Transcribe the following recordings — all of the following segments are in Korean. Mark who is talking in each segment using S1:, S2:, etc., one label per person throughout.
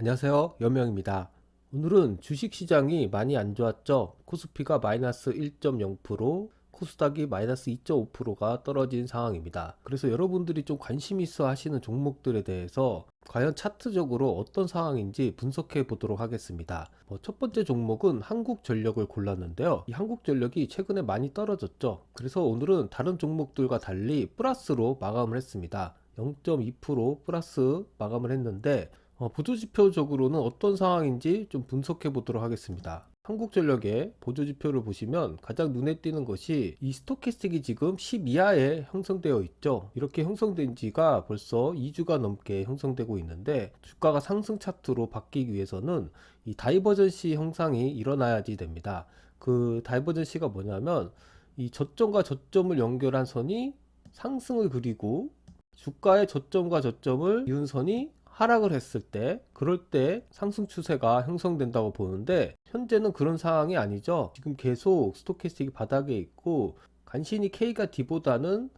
S1: 안녕하세요. 여명입니다. 오늘은 주식시장이 많이 안 좋았죠. 코스피가 마이너스 1.0%, 코스닥이 마이너스 2.5%가 떨어진 상황입니다. 그래서 여러분들이 좀 관심 있어 하시는 종목들에 대해서 과연 차트적으로 어떤 상황인지 분석해 보도록 하겠습니다. 첫 번째 종목은 한국전력을 골랐는데요. 이 한국전력이 최근에 많이 떨어졌죠. 그래서 오늘은 다른 종목들과 달리 플러스로 마감을 했습니다. 0.2% 플러스 마감을 했는데 보조지표적으로는 어떤 상황인지 좀 분석해 보도록 하겠습니다. 한국전력의 보조지표를 보시면 가장 눈에 띄는 것이 이 스토캐스틱이 지금 10 이하에 형성되어 있죠. 이렇게 형성된 지가 벌써 2주가 넘게 형성되고 있는데, 주가가 상승 차트로 바뀌기 위해서는 이 다이버전시 형상이 일어나야지 됩니다. 그 다이버전시가 뭐냐면 이 저점과 저점을 연결한 선이 상승을 그리고 주가의 저점과 저점을 이은 선이 하락을 했을 때, 그럴 때 상승 추세가 형성된다고 보는데, 현재는 그런 상황이 아니죠. 지금 계속 스토캐스틱이 바닥에 있고 간신히 K가 D보다는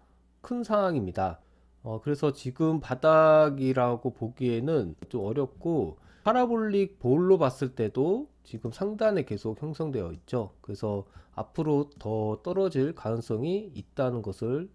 S1: 큰 상황입니다. 그래서 지금 바닥이라고 보기에는 좀 어렵고, 파라볼릭 볼로 봤을 때도 지금 상단에 계속 형성되어 있죠. 그래서 앞으로 더 떨어질 가능성이 있다는 것을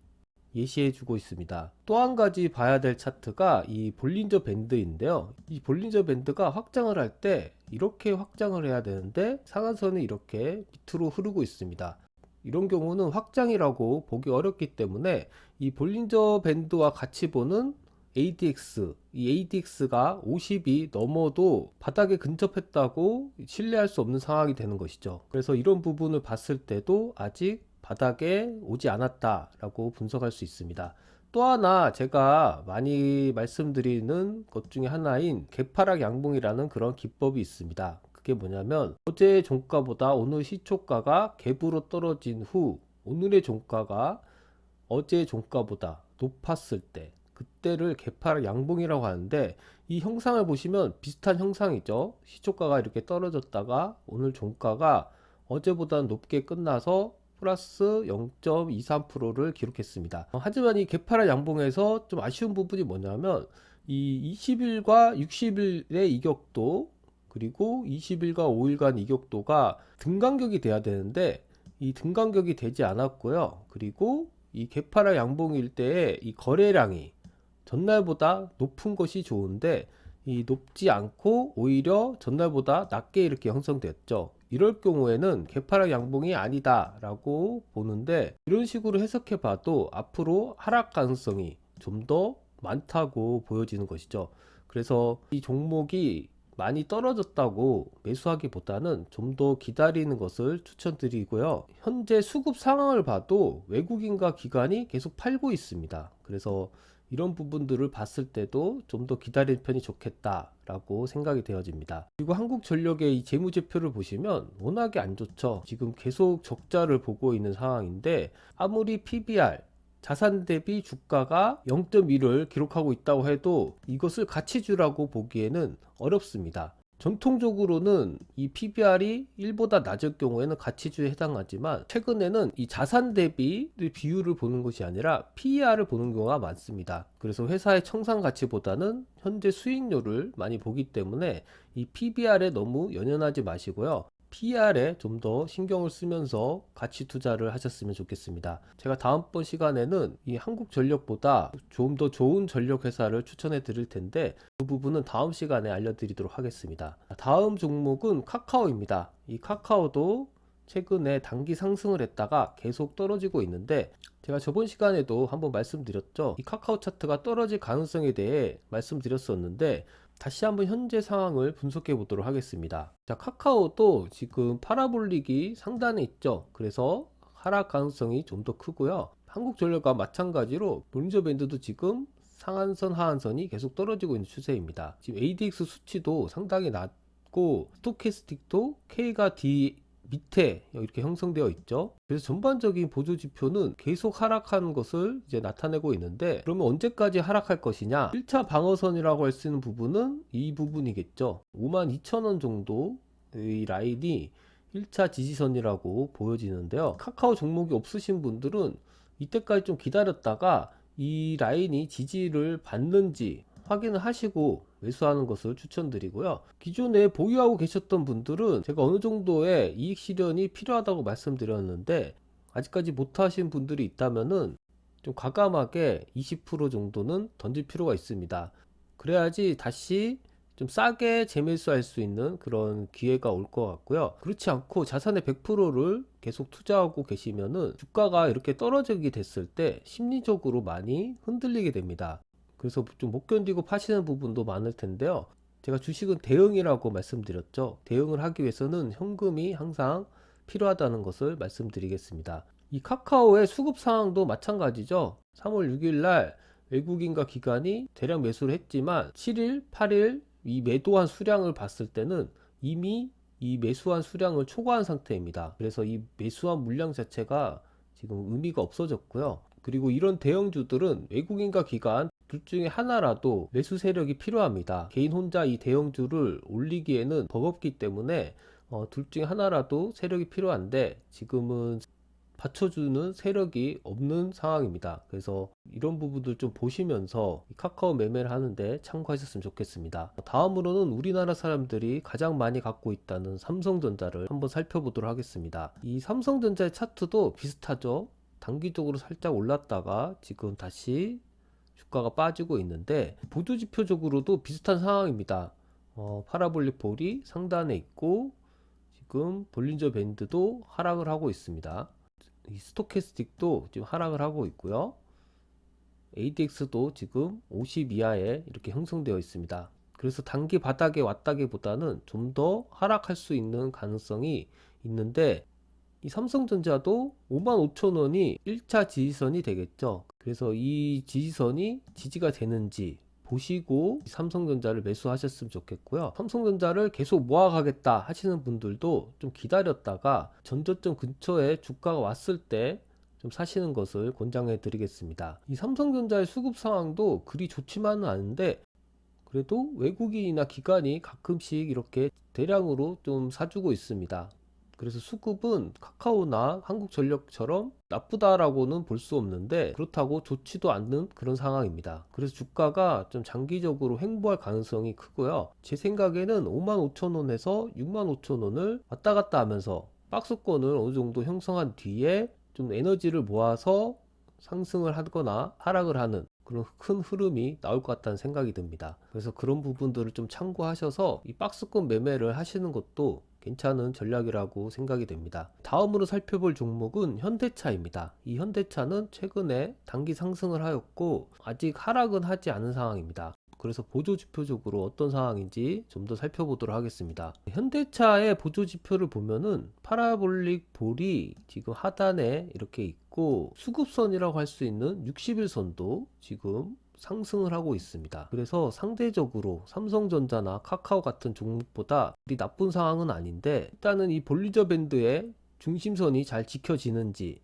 S1: 예시해 주고 있습니다. 또 한 가지 봐야 될 차트가 이 볼린저 밴드인데요. 이 볼린저 밴드가 확장을 할 때 이렇게 확장을 해야 되는데 상한선이 이렇게 밑으로 흐르고 있습니다. 이런 경우는 확장이라고 보기 어렵기 때문에 이 볼린저 밴드와 같이 보는 ADX, 이 ADX가 50이 넘어도 바닥에 근접했다고 신뢰할 수 없는 상황이 되는 것이죠. 그래서 이런 부분을 봤을 때도 아직 바닥에 오지 않았다라고 분석할 수 있습니다. 또 하나 제가 많이 말씀드리는 것 중에 하나인 개파락 양봉이라는 그런 기법이 있습니다. 그게 뭐냐면 어제 종가보다 오늘 시초가가 갭으로 떨어진 후 오늘의 종가가 어제 종가보다 높았을 때, 그때를 개파락 양봉이라고 하는데, 이 형상을 보시면 비슷한 형상이죠. 시초가가 이렇게 떨어졌다가 오늘 종가가 어제보다 높게 끝나서 플러스 0.23%를 기록했습니다. 하지만 이 개파락 양봉에서 좀 아쉬운 부분이 뭐냐면 이 20일과 60일의 이격도, 그리고 20일과 5일간 이격도가 등간격이 돼야 되는데 이 등간격이 되지 않았고요. 그리고 이 개파락 양봉일 때의 이 거래량이 전날보다 높은 것이 좋은데, 이 높지 않고 오히려 전날보다 낮게 이렇게 형성됐죠. 이럴 경우에는 개파락 양봉이 아니다 라고 보는데, 이런 식으로 해석해 봐도 앞으로 하락 가능성이 좀 더 많다고 보여지는 것이죠. 그래서 이 종목이 많이 떨어졌다고 매수하기보다는 좀 더 기다리는 것을 추천드리고요. 현재 수급 상황을 봐도 외국인과 기관이 계속 팔고 있습니다. 그래서 이런 부분들을 봤을 때도 좀 더 기다릴 편이 좋겠다라고 생각이 되어집니다. 그리고 한국전력의 이 재무제표를 보시면 워낙에 안 좋죠. 지금 계속 적자를 보고 있는 상황인데, 아무리 PBR 자산 대비 주가가 0.1을 기록하고 있다고 해도 이것을 가치주라고 보기에는 어렵습니다. 전통적으로는 이 PBR이 1보다 낮을 경우에는 가치주에 해당하지만, 최근에는 이 자산 대비 비율을 보는 것이 아니라 PER을 보는 경우가 많습니다. 그래서 회사의 청산 가치보다는 현재 수익률을 많이 보기 때문에 이 PBR에 너무 연연하지 마시고요. PR에 좀 더 신경을 쓰면서 가치 투자를 하셨으면 좋겠습니다. 제가 다음번 시간에는 이 한국전력보다 좀 더 좋은 전력 회사를 추천해 드릴 텐데, 그 부분은 다음 시간에 알려드리도록 하겠습니다. 다음 종목은 카카오입니다. 이 카카오도 최근에 단기 상승을 했다가 계속 떨어지고 있는데, 제가 저번 시간에도 한번 말씀드렸죠. 이 카카오 차트가 떨어질 가능성에 대해 말씀드렸었는데, 다시 한번 현재 상황을 분석해 보도록 하겠습니다. 자, 카카오도 지금 파라볼릭이 상단에 있죠. 그래서 하락 가능성이 좀 더 크고요. 한국전력과 마찬가지로 볼린저 밴드도 지금 상한선 하한선이 계속 떨어지고 있는 추세입니다. 지금 ADX 수치도 상당히 낮고 스토캐스틱도 K가 D 밑에 이렇게 형성되어 있죠. 그래서 전반적인 보조 지표는 계속 하락하는 것을 이제 나타내고 있는데, 그러면 언제까지 하락할 것이냐? 1차 방어선이라고 할 수 있는 부분은 이 부분이겠죠. 52,000원 정도의 라인이 1차 지지선이라고 보여지는데요. 카카오 종목이 없으신 분들은 이때까지 좀 기다렸다가 이 라인이 지지를 받는지 확인을 하시고 매수하는 것을 추천드리고요. 기존에 보유하고 계셨던 분들은 제가 어느 정도의 이익 실현이 필요하다고 말씀드렸는데 아직까지 못하신 분들이 있다면은 좀 과감하게 20% 정도는 던질 필요가 있습니다. 그래야지 다시 좀 싸게 재매수할 수 있는 그런 기회가 올 것 같고요. 그렇지 않고 자산의 100%를 계속 투자하고 계시면은 주가가 이렇게 떨어지게 됐을 때 심리적으로 많이 흔들리게 됩니다. 그래서 좀 못 견디고 파시는 부분도 많을 텐데요. 제가 주식은 대응이라고 말씀드렸죠. 대응을 하기 위해서는 현금이 항상 필요하다는 것을 말씀드리겠습니다. 이 카카오의 수급 상황도 마찬가지죠. 3월 6일 날 외국인과 기관이 대량 매수를 했지만 7일, 8일 이 매도한 수량을 봤을 때는 이미 이 매수한 수량을 초과한 상태입니다. 그래서 이 매수한 물량 자체가 지금 의미가 없어졌고요. 그리고 이런 대형주들은 외국인과 기관 둘 중에 하나라도 매수 세력이 필요합니다. 개인 혼자 이 대형주를 올리기에는 버겁기 때문에 둘 중에 하나라도 세력이 필요한데 지금은 받쳐주는 세력이 없는 상황입니다. 그래서 이런 부분들 좀 보시면서 카카오 매매를 하는데 참고하셨으면 좋겠습니다. 다음으로는 우리나라 사람들이 가장 많이 갖고 있다는 삼성전자를 한번 살펴보도록 하겠습니다. 이 삼성전자의 차트도 비슷하죠. 단기적으로 살짝 올랐다가 지금 다시 주가가 빠지고 있는데 보조지표적으로도 비슷한 상황입니다. 파라볼릭 볼이 상단에 있고 지금 볼린저 밴드도 하락을 하고 있습니다. 이 스토캐스틱도 지금 하락을 하고 있고요. ADX도 지금 50 이하에 이렇게 형성되어 있습니다. 그래서 단기 바닥에 왔다기보다는 좀 더 하락할 수 있는 가능성이 있는데 이 삼성전자도 55,000원이 1차 지지선이 되겠죠. 그래서 이 지지선이 지지가 되는지 보시고 삼성전자를 매수하셨으면 좋겠고요. 삼성전자를 계속 모아가겠다 하시는 분들도 좀 기다렸다가 전저점 근처에 주가가 왔을 때 좀 사시는 것을 권장해 드리겠습니다. 이 삼성전자의 수급 상황도 그리 좋지만은 않은데 그래도 외국인이나 기관이 가끔씩 이렇게 대량으로 좀 사주고 있습니다. 그래서 수급은 카카오나 한국전력처럼 나쁘다라고는 볼 수 없는데 그렇다고 좋지도 않는 그런 상황입니다. 그래서 주가가 좀 장기적으로 횡보할 가능성이 크고요. 제 생각에는 55,000원에서 65,000원을 왔다 갔다 하면서 박스권을 어느 정도 형성한 뒤에 좀 에너지를 모아서 상승을 하거나 하락을 하는 그런 큰 흐름이 나올 것 같다는 생각이 듭니다. 그래서 그런 부분들을 좀 참고하셔서 이 박스권 매매를 하시는 것도 괜찮은 전략이라고 생각이 됩니다. 다음으로 살펴볼 종목은 현대차입니다. 이 현대차는 최근에 단기 상승을 하였고 아직 하락은 하지 않은 상황입니다. 그래서 보조지표적으로 어떤 상황인지 좀 더 살펴보도록 하겠습니다. 현대차의 보조지표를 보면은 파라볼릭 볼이 지금 하단에 이렇게 있고 수급선이라고 할 수 있는 60일선도 지금 상승을 하고 있습니다. 그래서 상대적으로 삼성전자나 카카오 같은 종목보다 그리 나쁜 상황은 아닌데 일단은 이 볼리저 밴드의 중심선이 잘 지켜지는지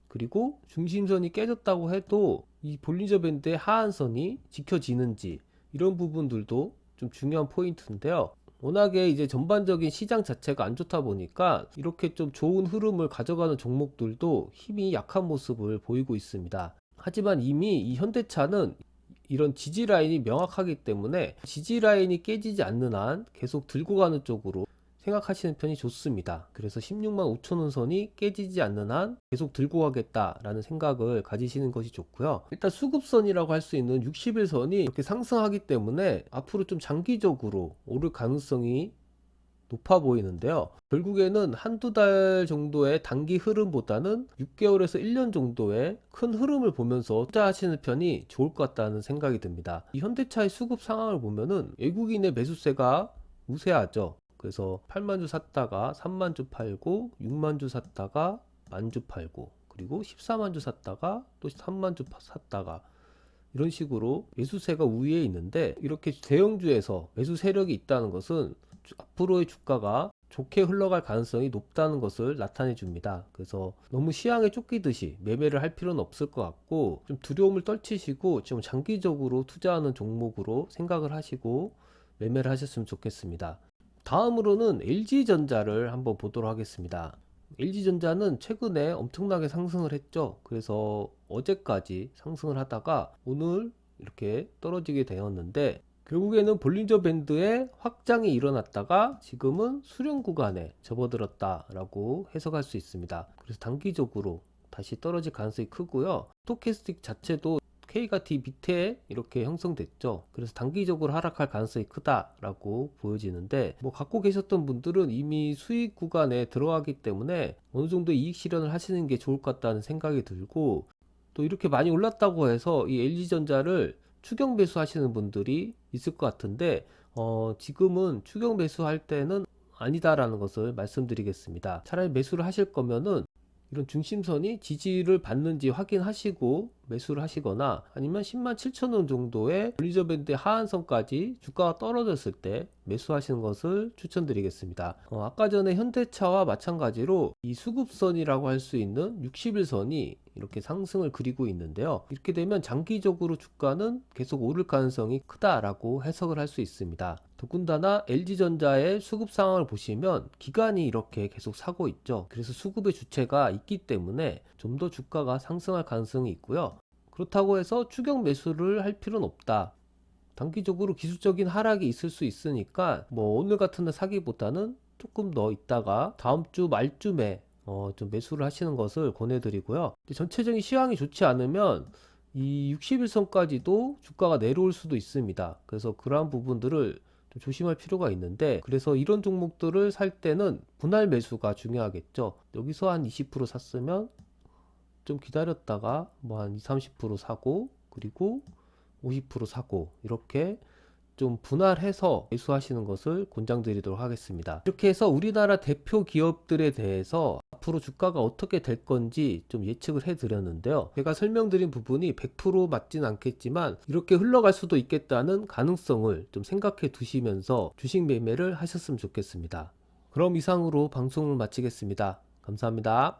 S1: 그리고 중심선이 깨졌다고 해도 이 볼리저 밴드의 하한선이 지켜지는지 이런 부분들도 좀 중요한 포인트인데요. 워낙에 이제 전반적인 시장 자체가 안 좋다 보니까 이렇게 좀 좋은 흐름을 가져가는 종목들도 힘이 약한 모습을 보이고 있습니다. 하지만 이미 이 현대차는 이런 지지 라인이 명확하기 때문에 지지 라인이 깨지지 않는 한 계속 들고 가는 쪽으로 생각하시는 편이 좋습니다. 그래서 16만 5천원 선이 깨지지 않는 한 계속 들고 가겠다라는 생각을 가지시는 것이 좋고요. 일단 수급선이라고 할 수 있는 60일선이 이렇게 상승하기 때문에 앞으로 좀 장기적으로 오를 가능성이 높아 보이는데요. 결국에는 한두 달 정도의 단기 흐름보다는 6개월에서 1년 정도의 큰 흐름을 보면서 투자하시는 편이 좋을 것 같다는 생각이 듭니다. 이 현대차의 수급 상황을 보면은 외국인의 매수세가 우세하죠. 그래서 8만 주 샀다가 3만 주 팔고 6만 주 샀다가 만 주 팔고 그리고 14만 주 샀다가 또 3만 주 샀다가 이런 식으로 매수세가 우위에 있는데 이렇게 대형주에서 매수 세력이 있다는 것은 앞으로의 주가가 좋게 흘러갈 가능성이 높다는 것을 나타내 줍니다. 그래서 너무 시황에 쫓기듯이 매매를 할 필요는 없을 것 같고 좀 두려움을 떨치시고 좀 장기적으로 투자하는 종목으로 생각을 하시고 매매를 하셨으면 좋겠습니다. 다음으로는 LG전자를 한번 보도록 하겠습니다. LG전자는 최근에 엄청나게 상승을 했죠. 그래서 어제까지 상승을 하다가 오늘 이렇게 떨어지게 되었는데, 결국에는 볼린저 밴드의 확장이 일어났다가 지금은 수렴 구간에 접어들었다라고 해석할 수 있습니다. 그래서 단기적으로 다시 떨어질 가능성이 크고요. 스토캐스틱 자체도 K가 D 밑에 이렇게 형성됐죠. 그래서 단기적으로 하락할 가능성이 크다라고 보여지는데, 뭐 갖고 계셨던 분들은 이미 수익 구간에 들어가기 때문에 어느 정도 이익 실현을 하시는 게 좋을 것 같다는 생각이 들고, 또 이렇게 많이 올랐다고 해서 이 LG전자를 추격 매수하시는 분들이 있을 것 같은데, 지금은 추격 매수할 때는 아니다라는 것을 말씀드리겠습니다. 차라리 매수를 하실 거면은 이런 중심선이 지지를 받는지 확인하시고 매수를 하시거나, 아니면 107,000원 정도의 볼린저 밴드의 하한선까지 주가가 떨어졌을 때 매수하시는 것을 추천드리겠습니다. 아까 전에 현대차와 마찬가지로 이 수급선이라고 할 수 있는 60일선이 이렇게 상승을 그리고 있는데요. 이렇게 되면 장기적으로 주가는 계속 오를 가능성이 크다라고 해석을 할 수 있습니다. 더군다나 LG전자의 수급 상황을 보시면 기관이 이렇게 계속 사고 있죠. 그래서 수급의 주체가 있기 때문에 좀 더 주가가 상승할 가능성이 있고요. 그렇다고 해서 추격 매수를 할 필요는 없다. 단기적으로 기술적인 하락이 있을 수 있으니까 뭐 오늘 같은 날 사기보다는 조금 더 있다가 다음 주 말쯤에 좀 매수를 하시는 것을 권해드리고요. 전체적인 시황이 좋지 않으면 이 60일선까지도 주가가 내려올 수도 있습니다. 그래서 그러한 부분들을 좀 조심할 필요가 있는데, 그래서 이런 종목들을 살 때는 분할 매수가 중요하겠죠. 여기서 한 20% 샀으면 좀 기다렸다가 뭐 한 20, 30% 사고, 그리고 50% 사고, 이렇게 좀 분할해서 매수하시는 것을 권장드리도록 하겠습니다. 이렇게 해서 우리나라 대표 기업들에 대해서 앞으로 주가가 어떻게 될 건지 좀 예측을 해 드렸는데요. 제가 설명드린 부분이 100% 맞진 않겠지만 이렇게 흘러갈 수도 있겠다는 가능성을 좀 생각해 두시면서 주식 매매를 하셨으면 좋겠습니다. 그럼 이상으로 방송을 마치겠습니다. 감사합니다.